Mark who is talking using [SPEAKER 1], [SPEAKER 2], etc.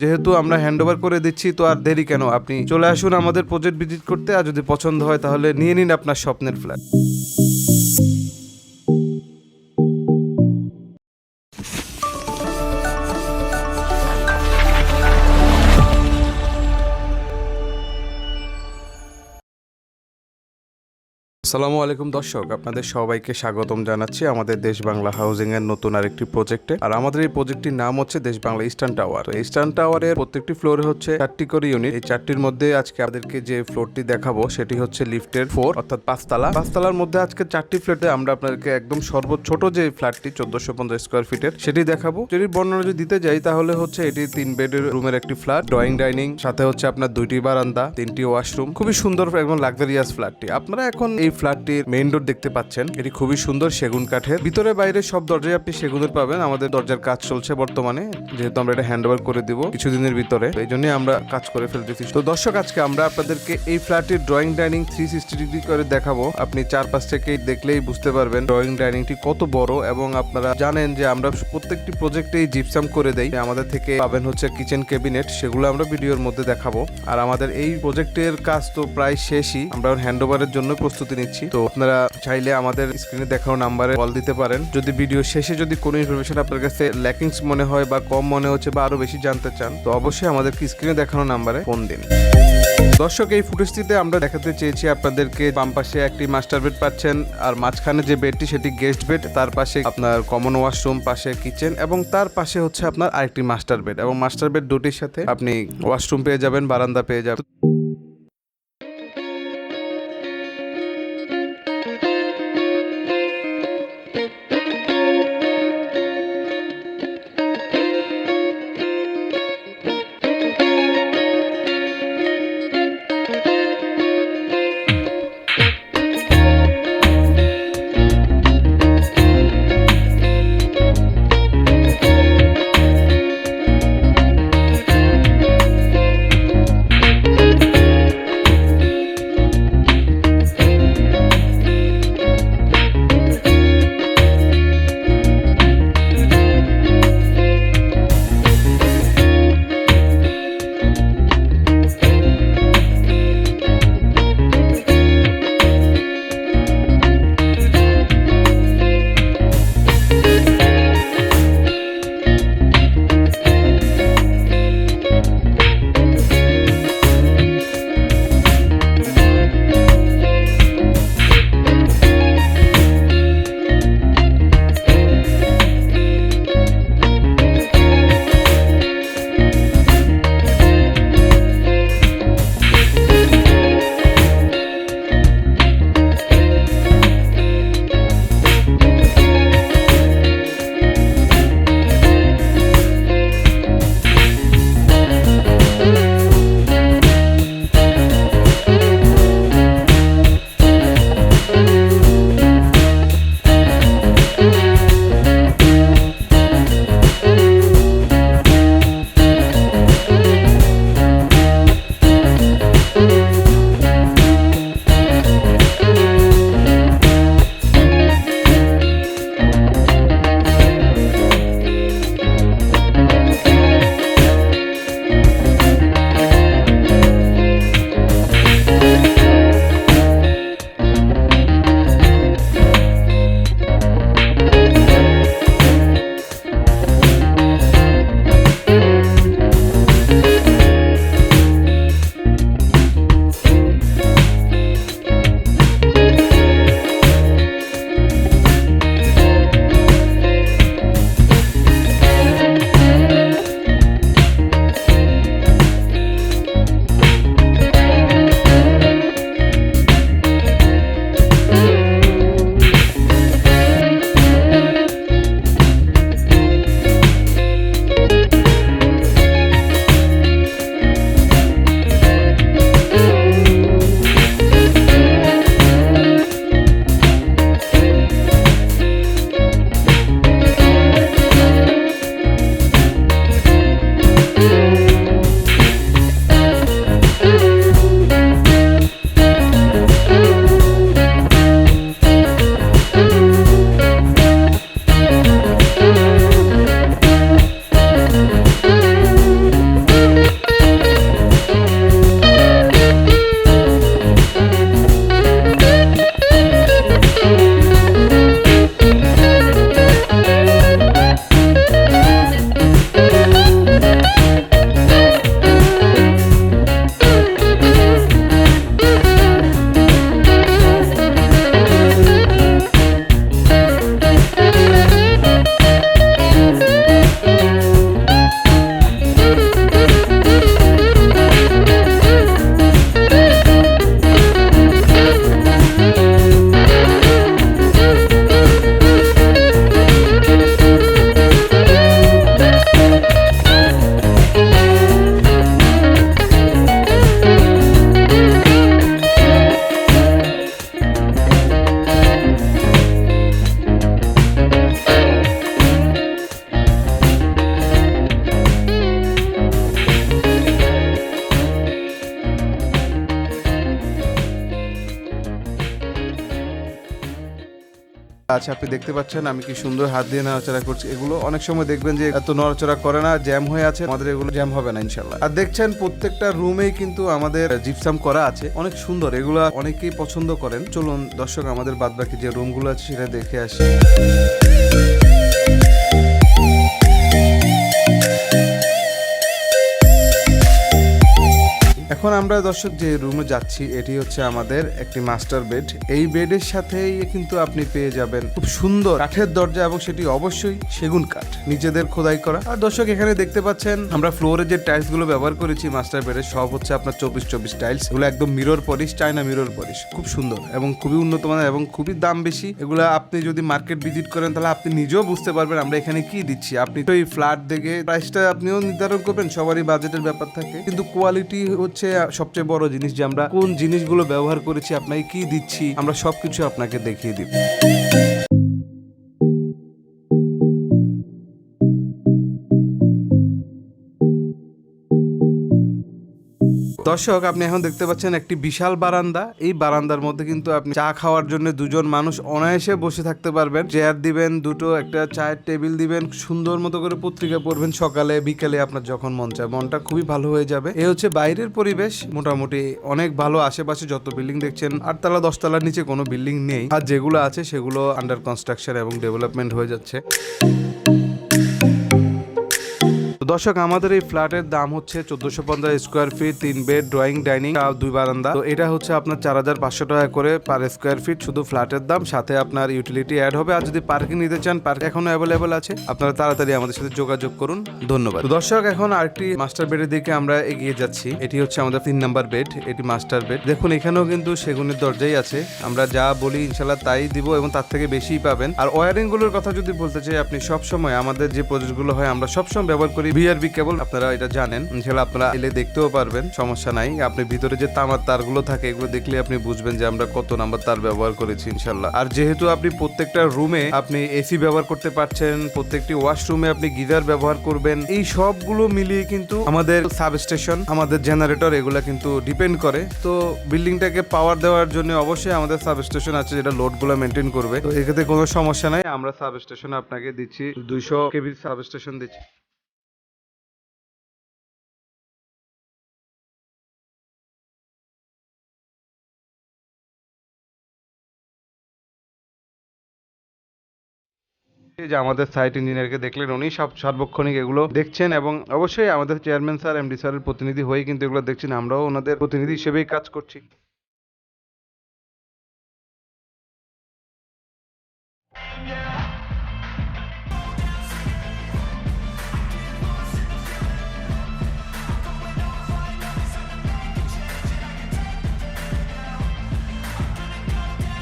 [SPEAKER 1] যেহেতু আমরা হ্যান্ডওভার করে দিচ্ছি, তো আর দেরি কেন, আপনি চলে আসুন আমাদের প্রজেক্ট ভিজিট করতে। আর যদি পছন্দ হয় তাহলে নিয়ে নিন আপনার স্বপ্নের ফ্ল্যাট। আসসালামু আলাইকুম দর্শক, আপনাদের সবাইকে স্বাগতম জানাচ্ছি আমাদের দেশ বাংলা হাউজিং এর নতুন আরেকটি প্রজেক্টে। আর আমাদের এই প্রজেক্টটির নাম হচ্ছে দেশ বাংলা ইস্টার্ন টাওয়ার। ইস্টার্ন টাওয়ারের প্রত্যেকটি ফ্লোরে হচ্ছে 4টি করে ইউনিট। এই 4টির মধ্যে আজকে আমাদেরকে যে ফ্লোরটি দেখাবো সেটি হচ্ছে লিফটের 4 অর্থাৎ 5তলা। 5তলার মধ্যে আজকে 4টি ফ্ল্যাটে আমরা আপনাদেরকে একদম সর্বছোট যে ফ্ল্যাটটি 1450 স্কোয়ার ফিটের সেটি দেখাবো। যদি বর্ণনা যদি দিতে যাই তাহলে হচ্ছে এটি 3 বেডের রুমের একটি ফ্ল্যাট, ড্রয়িং ডাইনিং, সাথে হচ্ছে আপনার 2টি বারান্দা, 3টি ওয়াশরুম। খুবই সুন্দর এবং লাক্সারিয়াস ফ্ল্যাটটি। আপনারা এখন এই ফ্ল্যাটটির মেইন ডোর দেখতে পাচ্ছেন, এটি খুবই সুন্দর সেগুন কাঠের। ভিতরে বাইরে সব দরজায় আপনি সেগুনের পাবেন। আমাদের দরজার কাজ চলছে বর্তমানে, যেহেতু আমরা এটা হ্যান্ড ওভার করে দিব কিছুদিনের ভিতরে, এই জন্য আমরা কাজ করে ফেলতেছি। তো দর্শক, আজকে আমরা আপনাদেরকে এই ফ্ল্যাটের ড্রয়িং ডাইনিং 360 ডিগ্রি করে দেখাবো। আপনি চারপাশ থেকে দেখলেই বুঝতে পারবেন ড্রয়িং ডাইনিংটি কত বড়। এবং আপনারা জানেন যে আমরা প্রত্যেকটি প্রজেক্টেই জিপসাম করে দেই। আমাদের থেকে পাবেন হচ্ছে কিচেন ক্যাবিনেট, সেগুলো আমরা ভিডিওর মধ্যে দেখাবো। আর আমাদের এই প্রজেক্টের কাজ তো প্রায় শেষই, আমরা হ্যান্ড ওভারের জন্য প্রস্তুতি নিচ্ছি। তো আপনারা চাইলে আমাদের স্ক্রিনে দেখানো নাম্বারে কল দিতে পারেন। যদি ভিডিও শেষে যদি কোনো ইনফরমেশন আপনার কাছে ল্যাকিংস মনে হয় বা কম মনে হচ্ছে বা আরো বেশি জানতে চান, তো অবশ্যই আমাদেরকে স্ক্রিনে দেখানো নাম্বারে ফোন দিন। দর্শক, এই ফুটেজটিতে আমরা দেখাতে চেয়েছি আপনাদেরকে বাম পাশে একটি মাস্টার বেড পাচ্ছেন, আর মাঝখানে যে বেডটি সেটি গেস্ট বেড, তার পাশে আপনার কমন ওয়াশরুম, পাশে কিচেন, এবং তার পাশে হচ্ছে আপনার আরেকটি মাস্টার বেড। এবং মাস্টার বেড দুটির সাথে আপনি ওয়াশরুম পেয়ে যাবেন, বারান্দা পেয়ে যাবেন। আচ্ছা, আপনি দেখতে পাচ্ছেন আমি কি সুন্দর হাত দিয়ে নাড়াচাড়া করছি। এগুলো অনেক সময় দেখবেন যে এত নড়াচড়া করে না, জ্যাম হয়ে আছে। আমাদের এগুলো জ্যাম হবে না ইনশাল্লাহ। আর দেখছেন প্রত্যেকটা রুমেই কিন্তু আমাদের জিপসাম করা আছে, অনেক সুন্দর। এগুলো অনেকেই পছন্দ করেন। চলুন দর্শক আমাদের বাদবাকি যে রুমগুলো আছে সেটা দেখে আসি। এখন আমরা দর্শক যে রুমে যাচ্ছি এটি হচ্ছে আমাদের একটি মাস্টার বেড। এই বেডের সাথেই কিন্তু আপনি পেয়ে যাবেন খুব সুন্দর কাঠের দরজা, এবং সেটি অবশ্যই সেগুন কাঠ, নিজেদের খোদাই করা। আর দর্শক এখানে দেখতে পাচ্ছেন আমরা ফ্লোরে যে টাইলস গুলো ব্যবহার করেছি মাস্টার বেডে, সব হচ্ছে আপনার 24x24 টাইলস। এগুলো একদম mirror polish, China mirror polish, খুব সুন্দর এবং খুবই উন্নত মানের এবং খুবই দাম বেশি। এগুলো আপনি যদি মার্কেট ভিজিট করেন তাহলে আপনি নিজেও বুঝতে পারবেন আমরা এখানে কি দিচ্ছি। আপনি তো এই ফ্ল্যাট দেখে প্রাইসটা আপনিও নির্ধারণ করবেন, সবারই বাজেটের ব্যাপার থাকে, কিন্তু কোয়ালিটি হচ্ছে সবচেয়ে বড় জিনিস, যে আমরা কোন জিনিসগুলো ব্যবহার করেছি, আপনাকে কি দিচ্ছি, আমরা সবকিছু আপনাকে দেখিয়ে দিব। দর্শক আপনি এখন দেখতে পাচ্ছেন একটি বিশাল বারান্দা। এই বারান্দার মধ্যে কিন্তু আপনি চা খাওয়ার জন্য দুজন মানুষ অনায়াসে বসে থাকতে পারবেন। চেয়ার দিবেন দুটো, একটা চায়ের টেবিল দিবেন, সুন্দর মতো করে পত্রিকা পড়বেন সকালে বিকেলে, আপনার যখন মন চায়, মনটা খুবই ভালো হয়ে যাবে। এই হচ্ছে বাইরের পরিবেশ, মোটামুটি অনেক ভালো। আশেপাশে যত বিল্ডিং দেখছেন 8 তলা 10 তলার নিচে কোনো বিল্ডিং নেই, আর যেগুলো আছে সেগুলো আন্ডার কনস্ট্রাকশন এবং ডেভেলপমেন্ট হয়ে যাচ্ছে। দর্শক আমাদের এই ফ্ল্যাটের দাম হচ্ছে 1450 square feet, 3 bed, drawing, dining, 2 বারান্দা। তো এটা হচ্ছে আপনার 4500 টাকা করে পার স্কোয়ার ফিট শুধু ফ্ল্যাটের দাম, সাথে আপনার ইউটিলিটি অ্যাড হবে। আর যদি পার্কিং নিতে চান, পার্ক এখনো অ্যাভেলেবল আছে, আপনারা তাড়াতাড়ি আমাদের সাথে যোগাযোগ করুন। ধন্যবাদ। দর্শক এখন আরেকটি মাস্টার বেডের দিকে আমরা এগিয়ে যাচ্ছি। এটি হচ্ছে আমাদের 3 নাম্বার বেড, এটি মাস্টার বেড। দেখুন এখানেও কিন্তু সেগুনের দরজাই আছে, আমরা যা বলি ইনশাল্লাহ তাই দিব এবং তার থেকে বেশিই পাবেন। আর ওয়ারিং গুলোর কথা যদি বলতে চাই, আপনি সবসময় আমাদের যে প্রজেক্ট গুলো হয় আমরা সবসময় ব্যবহার করি ভিআরবি কেবল, আপনারা এটা জানেন, ইনশাআল্লাহ আপনারা এলে দেখতেও পারবেন, সমস্যা নাই। আপনি ভিতরে যে তামার তারগুলো থাকে এগুলো দেখলে আপনি বুঝবেন যে আমরা কত নাম্বার তার ব্যবহার করেছি ইনশাআল্লাহ। আর যেহেতু আপনি প্রত্যেকটা রুমে আপনি এসি ব্যবহার করতে পারছেন, প্রত্যেকটি ওয়াশরুমে আপনি গিজার ব্যবহার করবেন, এই সবগুলো মিলিয়ে কিন্তু আমাদের সাবস্টেশন, আমাদের জেনারেটর, এগুলা কিন্তু ডিপেন্ড করে। তো বিল্ডিংটাকে পাওয়ার দেওয়ার জন্য অবশ্যই আমাদের সাবস্টেশন আছে যেটা লোডগুলো মেনটেন করবে। তো এক্ষেত্রে কোনো সমস্যা নাই, আমরা সাবস্টেশন আপনাকে দিচ্ছি, 200 কেভি সাবস্টেশন দিচ্ছি। এই যে আমাদের সাইট ইঞ্জিনিয়ারকে দেখলেন, উনি সব সার্বক্ষণিক এগুলো দেখছেন এবং অবশ্যই আমাদের চেয়ারম্যান স্যার, এমডি স্যারের প্রতিনিধি হয়ে কিন্তু এগুলো দেখছেন, আমরাও ওনাদের প্রতিনিধি হিসেবেই কাজ করছি।